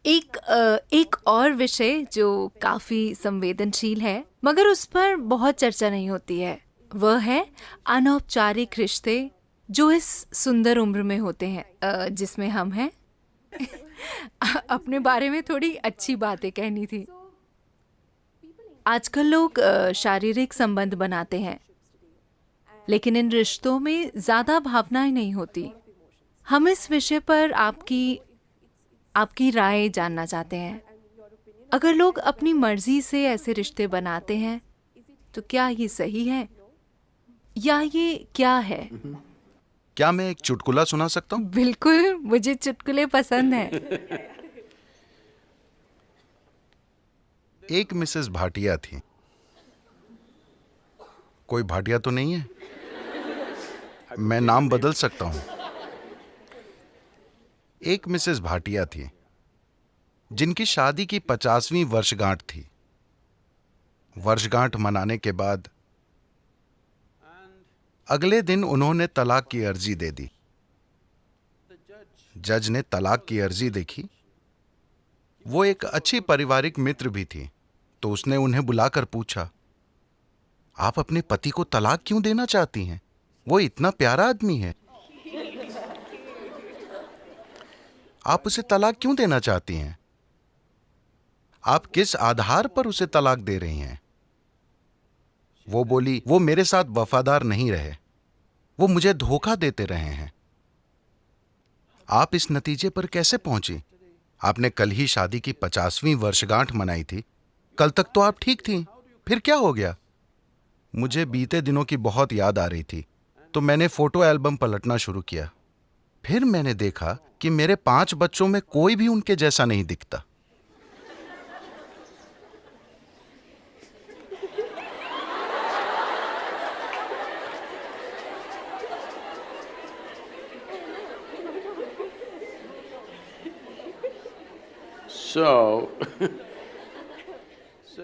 एक और विषय जो काफी संवेदनशील है मगर उस पर बहुत चर्चा नहीं होती है, वह है अनौपचारिक रिश्ते जो इस सुंदर उम्र में होते हैं, जिसमें हम हैं। अपने बारे में थोड़ी अच्छी बातें कहनी थी। आजकल लोग शारीरिक संबंध बनाते हैं, लेकिन इन रिश्तों में ज्यादा भावनाएं नहीं होती। हम इस विषय पर आपकी राय जानना चाहते हैं। अगर लोग अपनी मर्जी से ऐसे रिश्ते बनाते हैं तो क्या ये सही है या ये क्या है? क्या मैं एक चुटकुला सुना सकता हूँ? बिल्कुल, मुझे चुटकुले पसंद हैं। एक मिसेस भाटिया थी। कोई भाटिया तो नहीं है? मैं नाम बदल सकता हूँ। एक मिसेस भाटिया थी जिनकी शादी की 50वीं वर्षगांठ थी। वर्षगांठ मनाने के बाद अगले दिन उन्होंने तलाक की अर्जी दे दी। जज ने तलाक की अर्जी देखी। वो एक अच्छी पारिवारिक मित्र भी थी, तो उसने उन्हें बुलाकर पूछा, आप अपने पति को तलाक क्यों देना चाहती हैं? वो इतना प्यारा आदमी है। आप उसे तलाक क्यों देना चाहती हैं? आप किस आधार पर उसे तलाक दे रही हैं? वो बोली, वो मेरे साथ वफादार नहीं रहे, वो मुझे धोखा देते रहे हैं। आप इस नतीजे पर कैसे पहुंची? आपने कल ही शादी की 50वीं वर्षगांठ मनाई थी। कल तक तो आप ठीक थी, फिर क्या हो गया? मुझे बीते दिनों की बहुत याद आ रही थी, तो मैंने फोटो एल्बम पलटना शुरू किया। फिर मैंने देखा कि मेरे 5 बच्चों में कोई भी उनके जैसा नहीं दिखता।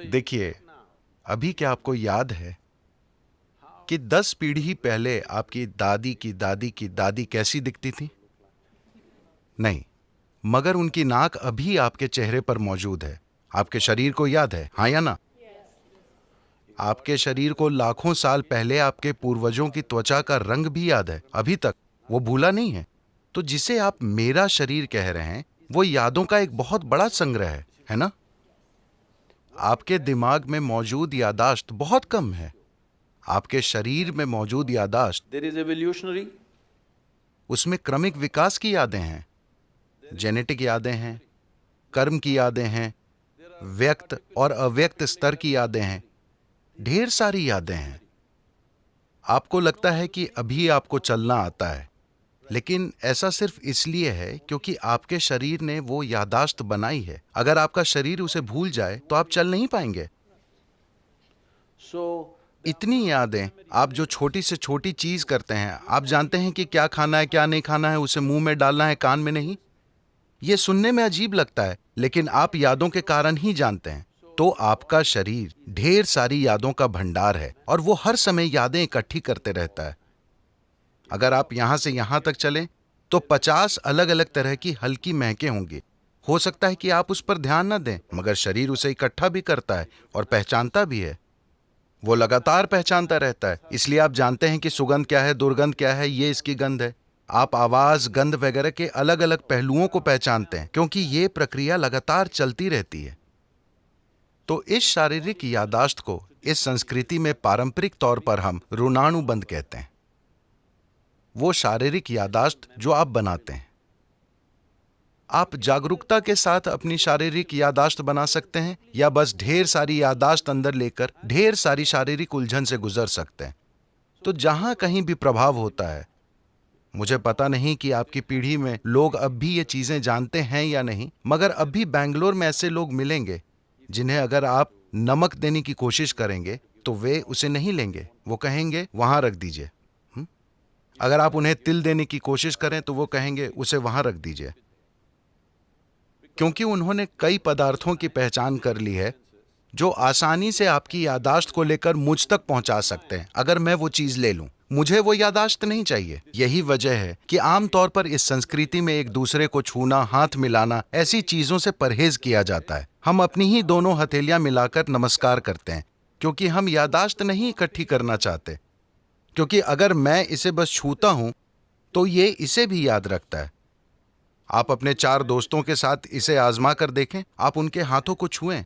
देखिए, अभी क्या आपको याद है कि 10 पीढ़ी पहले आपकी दादी की दादी की दादी कैसी दिखती थी? नहीं, मगर उनकी नाक अभी आपके चेहरे पर मौजूद है। आपके शरीर को याद है, हाँ या ना? आपके शरीर को लाखों साल पहले आपके पूर्वजों की त्वचा का रंग भी याद है, अभी तक वो भूला नहीं है। तो जिसे आप मेरा शरीर कह रहे हैं, वो यादों का एक बहुत बड़ा संग्रह है ना? आपके दिमाग में मौजूद यादाश्त बहुत कम है। आपके शरीर में मौजूद यादाश्त, उसमें क्रमिक विकास की यादें हैं, जेनेटिक यादें हैं, कर्म की यादें हैं, व्यक्त और अव्यक्त स्तर की यादें हैं, ढेर सारी यादें हैं। आपको लगता है कि अभी आपको चलना आता है, लेकिन ऐसा सिर्फ इसलिए है क्योंकि आपके शरीर ने वो यादाश्त बनाई है। अगर आपका शरीर उसे भूल जाए तो आप चल नहीं पाएंगे। इतनी यादें, आप जो छोटी से छोटी चीज करते हैं, आप जानते हैं कि क्या खाना है क्या नहीं खाना है, उसे मुंह में डालना है कान में नहीं। ये सुनने में अजीब लगता है, लेकिन आप यादों के कारण ही जानते हैं। तो आपका शरीर ढेर सारी यादों का भंडार है और वो हर समय यादें इकट्ठी करते रहता है। अगर आप यहां से यहां तक चलें तो 50 अलग अलग तरह की हल्की महकें होंगी। हो सकता है कि आप उस पर ध्यान न दें, मगर शरीर उसे इकट्ठा भी करता है और पहचानता भी है। वो लगातार पहचानता रहता है, इसलिए आप जानते हैं कि सुगंध क्या है, दुर्गंध क्या है, ये इसकी गंध है। आप आवाज, गंध वगैरह के अलग अलग पहलुओं को पहचानते हैं, क्योंकि ये प्रक्रिया लगातार चलती रहती है। तो इस शारीरिक यादाश्त को इस संस्कृति में पारंपरिक तौर पर हम ऋणानुबंध कहते हैं। वो शारीरिक यादाश्त जो आप बनाते हैं। आप जागरूकता के साथ अपनी शारीरिक यादाश्त बना सकते हैं या बस ढेर सारी यादाश्त अंदर लेकर ढेर सारी शारीरिक उलझन से गुजर सकते हैं। तो जहां कहीं भी प्रभाव होता है, मुझे पता नहीं कि आपकी पीढ़ी में लोग अब भी ये चीजें जानते हैं या नहीं, मगर अब भी बैंगलोर में ऐसे लोग मिलेंगे जिन्हें अगर आप नमक देने की कोशिश करेंगे तो वे उसे नहीं लेंगे। वो कहेंगे वहां रख दीजिए। अगर आप उन्हें तिल देने की कोशिश करें तो वो कहेंगे उसे वहां रख दीजिए, क्योंकि उन्होंने कई पदार्थों की पहचान कर ली है जो आसानी से आपकी यादाश्त को लेकर मुझ तक पहुंचा सकते हैं अगर मैं वो चीज ले लूं। मुझे वो यादाश्त नहीं चाहिए। यही वजह है कि आमतौर पर इस संस्कृति में एक दूसरे को छूना, हाथ मिलाना, ऐसी चीजों से परहेज किया जाता है। हम अपनी ही दोनों हथेलियां मिलाकर नमस्कार करते हैं, क्योंकि हम यादाश्त नहीं इकट्ठी करना चाहते। क्योंकि अगर मैं इसे बस छूता हूं तो ये इसे भी याद रखता है। आप अपने 4 दोस्तों के साथ इसे आजमा कर देखें। आप उनके हाथों को छुएं,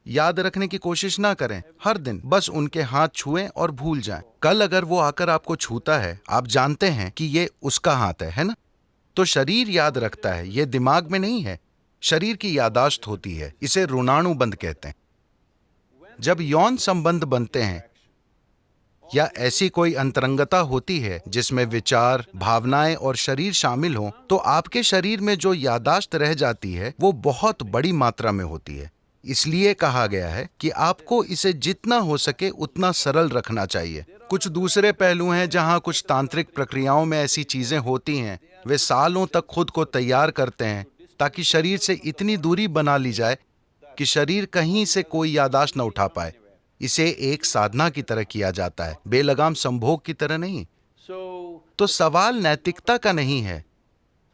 याद रखने की कोशिश ना करें। हर दिन बस उनके हाथ छुएं और भूल जाएं। कल अगर वो आकर आपको छूता है, आप जानते हैं कि ये उसका हाथ है ना? तो शरीर याद रखता है, ये दिमाग में नहीं है। शरीर की यादाश्त होती है, इसे ऋणानुबंध कहते हैं। जब यौन संबंध बनते हैं या ऐसी कोई अंतरंगता होती है जिसमें विचार, भावनाएं और शरीर शामिल हों, तो आपके शरीर में जो यादाश्त रह जाती है वो बहुत बड़ी मात्रा में होती है। इसलिए कहा गया है कि आपको इसे जितना हो सके उतना सरल रखना चाहिए। कुछ दूसरे पहलू हैं जहां कुछ तांत्रिक प्रक्रियाओं में ऐसी चीजें होती हैं। वे सालों तक खुद को तैयार करते हैं ताकि शरीर से इतनी दूरी बना ली जाए कि शरीर कहीं से कोई यादाश्त न उठा पाए। इसे एक साधना की तरह किया जाता है, बेलगाम संभोग की तरह नहीं। तो सवाल नैतिकता का नहीं है।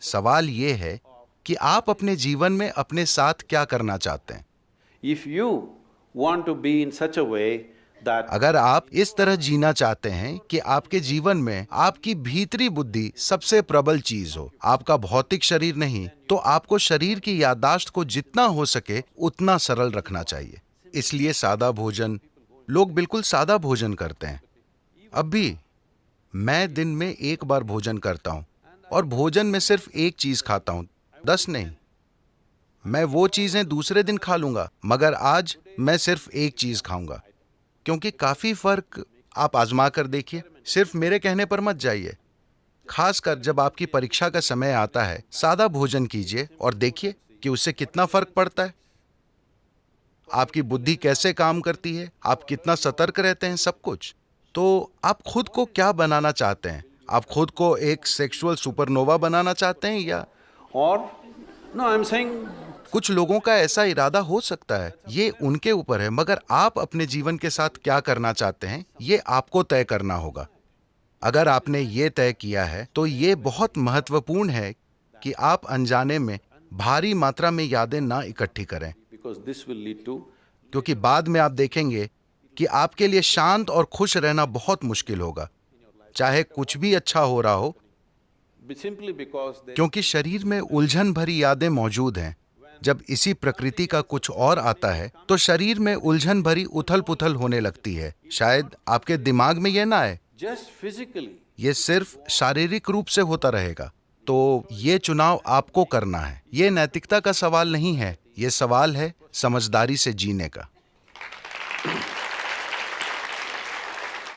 सवाल ये है कि आप अपने जीवन में अपने साथ क्या करना चाहते हैं। If you want to be in such a way that अगर आप इस तरह जीना चाहते हैं कि आपके जीवन में आपकी भीतरी बुद्धि सबसे प्रबल चीज हो, आपका भौतिक शरीर नहीं, तो आपको शरीर की याददाश्त को जितना हो सके उतना सरल रखना चाहिए। इसलिए सादा भोजन, लोग बिल्कुल सादा भोजन करते हैं। अब भी मैं दिन में एक बार भोजन करता हूं और भोजन में सिर्फ एक चीज खाता हूं, 10 नहीं। मैं वो चीजें दूसरे दिन खा लूंगा, मगर आज मैं सिर्फ एक चीज खाऊंगा। क्योंकि काफी फर्क आप आजमा कर देखिए, सिर्फ मेरे कहने पर मत जाइए। खासकर जब आपकी परीक्षा का समय आता है, सादा भोजन कीजिए और देखिए कि उससे कितना फर्क पड़ता है। आपकी बुद्धि कैसे काम करती है, आप कितना सतर्क रहते हैं, सब कुछ। तो आप खुद को क्या बनाना चाहते हैं? आप खुद को एक सेक्सुअल सुपरनोवा बनाना चाहते हैं या or no I'm saying कुछ लोगों का ऐसा इरादा हो सकता है, ये उनके ऊपर है, मगर आप अपने जीवन के साथ क्या करना चाहते हैं ये आपको तय करना होगा। अगर आपने ये तय किया है तो ये बहुत महत्वपूर्ण है कि आप अनजाने में भारी मात्रा में यादें ना इकट्ठी करें, because this will lead to क्योंकि बाद में आप देखेंगे कि आपके लिए शांत और खुश रहना बहुत मुश्किल होगा, चाहे कुछ भी अच्छा हो रहा हो, simply because they क्योंकि शरीर में उलझन भरी यादें मौजूद हैं। जब इसी प्रकृति का कुछ और आता है तो शरीर में उलझन भरी उथल पुथल होने लगती है। शायद आपके दिमाग में यह ना आए, just physically ये सिर्फ शारीरिक रूप से होता रहेगा। तो ये चुनाव आपको करना है। ये नैतिकता का सवाल नहीं है, ये सवाल है समझदारी से जीने का।